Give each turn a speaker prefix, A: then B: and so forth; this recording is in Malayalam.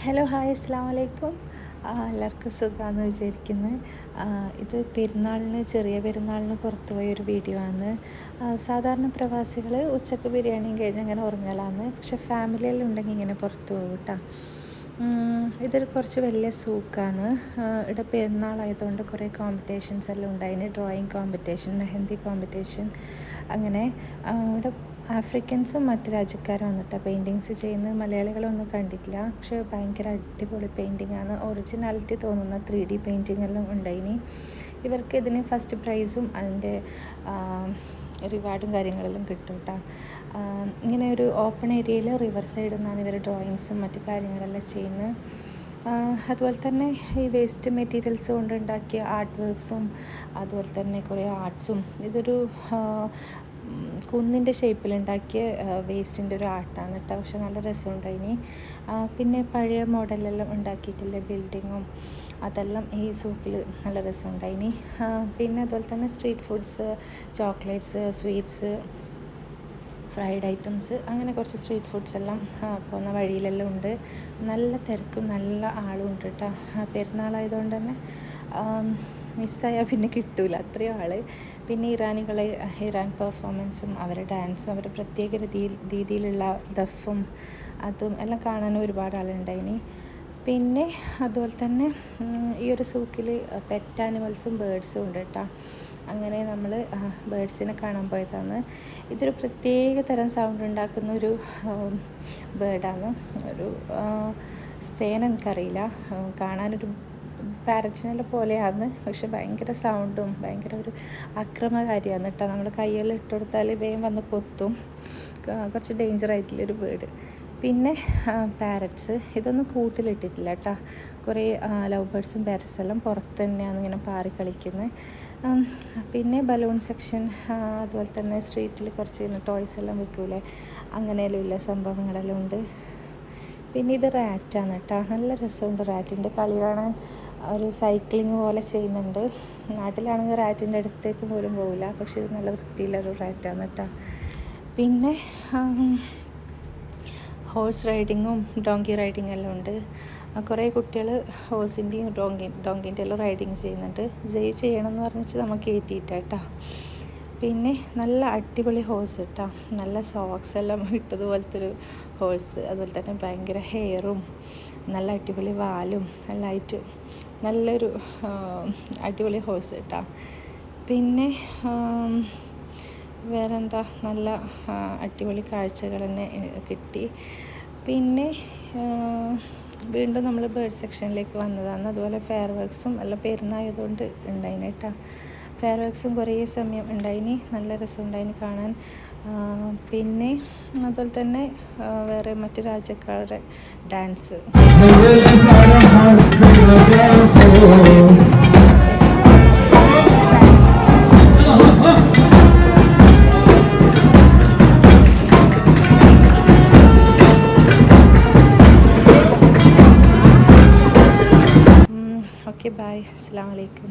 A: ഹലോ ഹായ് അസ്സാം വലൈക്കും. എല്ലാവർക്കും സുഖമാണെന്ന് വിചാരിക്കുന്നു. ഇത് പെരുന്നാളിന് ചെറിയ പെരുന്നാളിന് പുറത്തു പോയൊരു വീഡിയോ ആണ്. സാധാരണ പ്രവാസികൾ ഉച്ചക്ക് ബിരിയാണിയും കഴിഞ്ഞ് അങ്ങനെ ഉറങ്ങലാണ്. പക്ഷെ ഫാമിലിയെല്ലാം ഉണ്ടെങ്കിൽ ഇങ്ങനെ പുറത്തു പോകും കേട്ടോ. ഇതൊരു കുറച്ച് വലിയ സൂക്കാണ്. ഇവിടെ പെരുന്നാളായതുകൊണ്ട് കുറേ കോമ്പറ്റീഷൻസ് എല്ലാം ഉണ്ടായിന്. ഡ്രോയിങ് കോമ്പറ്റീഷൻ, മെഹന്തി കോമ്പറ്റീഷൻ, അങ്ങനെ ഇവിടെ ആഫ്രിക്കൻസും മറ്റ് രാജ്യക്കാരും വന്നിട്ട് പെയിൻറ്റിങ്സ് ചെയ്യുന്നത് മലയാളികളൊന്നും കണ്ടിട്ടില്ല. പക്ഷേ ഭയങ്കര അടിപൊളി പെയിൻറ്റിങ്ങാണ്. ഒറിജിനാലിറ്റി തോന്നുന്ന 3D പെയിൻറ്റിങ് എല്ലാം ഉണ്ടായിനി. ഇവർക്ക് ഇതിന് ഫസ്റ്റ് പ്രൈസും അതിൻ്റെ റിവാർഡും കാര്യങ്ങളെല്ലാം കിട്ടും കേട്ടോ. ഇങ്ങനെ ഒരു ഓപ്പൺ ഏരിയയിൽ റിവർ സൈഡിൽ നിന്നാണ് ഇവർ ഡ്രോയിങ്സും മറ്റു കാര്യങ്ങളെല്ലാം ചെയ്യുന്നത്. അതുപോലെ തന്നെ ഈ വേസ്റ്റ് മെറ്റീരിയൽസ് കൊണ്ടുണ്ടാക്കിയ ആർട്ട് വർക്ക്സും അതുപോലെ തന്നെ കുറേ ആർട്സും. ഇതൊരു കുന്നിൻ്റെ ഷേപ്പിലുണ്ടാക്കിയ വേസ്റ്റിൻ്റെ ഒരു ആർട്ടാണ് കേട്ടോ. പക്ഷെ നല്ല രസമുണ്ടായിനി. പിന്നെ പഴയ മോഡലെല്ലാം ഉണ്ടാക്കിയിട്ടില്ല ബിൽഡിങ്ങും അതെല്ലാം ഈ സൂക്കിൽ നല്ല രസമുണ്ടായിനി. പിന്നെ അതുപോലെ തന്നെ street foods, chocolates, sweets, fried items, അങ്ങനെ കുറച്ച് സ്ട്രീറ്റ് ഫുഡ്സ് എല്ലാം പോകുന്ന വഴിയിലെല്ലാം ഉണ്ട്. നല്ല തിരക്കും നല്ല ആളും ഉണ്ട് കേട്ടോ. പെരുന്നാളായതുകൊണ്ട് തന്നെ മിസ്സായാൽ പിന്നെ കിട്ടൂല, അത്രയും ആൾ. പിന്നെ ഇറാൻ പെർഫോമൻസും അവരുടെ ഡാൻസും അവരുടെ പ്രത്യേക രീതിയിലുള്ള ദഫും അതും എല്ലാം കാണാൻ ഒരുപാട് ആളുണ്ടായിനി. പിന്നെ അതുപോലെ തന്നെ ഈ ഒരു സൂക്കിൽ പെറ്റ് ആനിമൽസും ബേഡ്സും ഉണ്ട് കേട്ടോ. അങ്ങനെ നമ്മൾ ബേഡ്സിനെ കാണാൻ പോയതാണ്. ഇതൊരു പ്രത്യേക തരം സൗണ്ട് ഉണ്ടാക്കുന്ന ഒരു ബേഡാണ്. ഒരു സ്പെയിൻ എനിക്കറിയില്ല, കാണാനൊരു പാരറ്റിനെ പോലെയാണ്. പക്ഷെ ഭയങ്കര സൗണ്ടും ഭയങ്കര ഒരു അക്രമകാരിയാണ് കേട്ടോ. നമ്മൾ കയ്യിൽ ഇട്ട് കൊടുത്താൽ വേഗം വന്ന് കൊത്തും. കുറച്ച് ഡേഞ്ചറായിട്ടുള്ളൊരു ബേഡ്. പിന്നെ പാരറ്റ്സ്, ഇതൊന്നും കൂട്ടിലിട്ടിട്ടില്ല കേട്ടോ. കുറേ ലവ് ബേർഡ്സും പാരറ്റ്സും എല്ലാം പുറത്ത് തന്നെയാണ് ഇങ്ങനെ പാറി കളിക്കുന്നത്. പിന്നെ ബലൂൺ സെക്ഷൻ, അതുപോലെ തന്നെ സ്ട്രീറ്റിൽ കുറച്ച് ടോയ്സ് എല്ലാം വിൽക്കൂലേ, അങ്ങനെയെല്ലാം ഉള്ള സംഭവങ്ങളെല്ലാം ഉണ്ട്. പിന്നെ ഇത് റാറ്റാണ് കേട്ടോ. നല്ല രസമുണ്ട് റാറ്റിൻ്റെ കളി കാണാൻ. ഒരു സൈക്ലിങ് പോലെ ചെയ്യുന്നുണ്ട്. നാട്ടിലാണെങ്കിൽ റാറ്റിൻ്റെ അടുത്തേക്ക് പോലും പോകില്ല, പക്ഷേ ഇത് നല്ല വൃത്തിയുള്ളൊരു റാറ്റാണ് കേട്ടോ. പിന്നെ ഹോഴ്സ് റൈഡിങ്ങും ഡോങ്കി റൈഡിങ് എല്ലാം ഉണ്ട്. കുറേ കുട്ടികൾ ഹോഴ്സിൻ്റെയും ഡോങ്കിൻ്റെ എല്ലാം റൈഡിങ് ചെയ്യുന്നുണ്ട്. ചെയ്യണം എന്ന് പറഞ്ഞിട്ട് നമുക്ക് കയറ്റിയിട്ട കേട്ടോ. പിന്നെ നല്ല അടിപൊളി ഹോഴ്സ് കേട്ടോ. നല്ല സോക്സ് എല്ലാം ഇട്ടതുപോലത്തെ ഒരു ഹോഴ്സ്. അതുപോലെ തന്നെ ഭയങ്കര ഹെയറും നല്ല അടിപൊളി വാലും എല്ലാം ആയിട്ട് നല്ലൊരു അടിപൊളി ഹോഴ്സ് കേട്ടോ. പിന്നെ വേറെന്താ, നല്ല അടിപൊളി കാഴ്ചകൾ തന്നെ കിട്ടി. പിന്നെ വീണ്ടും നമ്മൾ ബേർഡ് സെക്ഷനിലേക്ക് വന്നതാണ്. അതുപോലെ ഫെയർ വർക്ക്സും എല്ലാം പെരുന്നായതുകൊണ്ട് ഉണ്ടായിന് കേട്ടോ. ഫെയർ വർക്ക്സും കുറേ സമയം ഉണ്ടായിനി. നല്ല രസമുണ്ടായിന് കാണാൻ. പിന്നെ അതുപോലെ തന്നെ വേറെ മറ്റ് രാജ്യക്കാരുടെ ഡാൻസ്. Okay, by. അസ്സലാമു അലൈക്കും.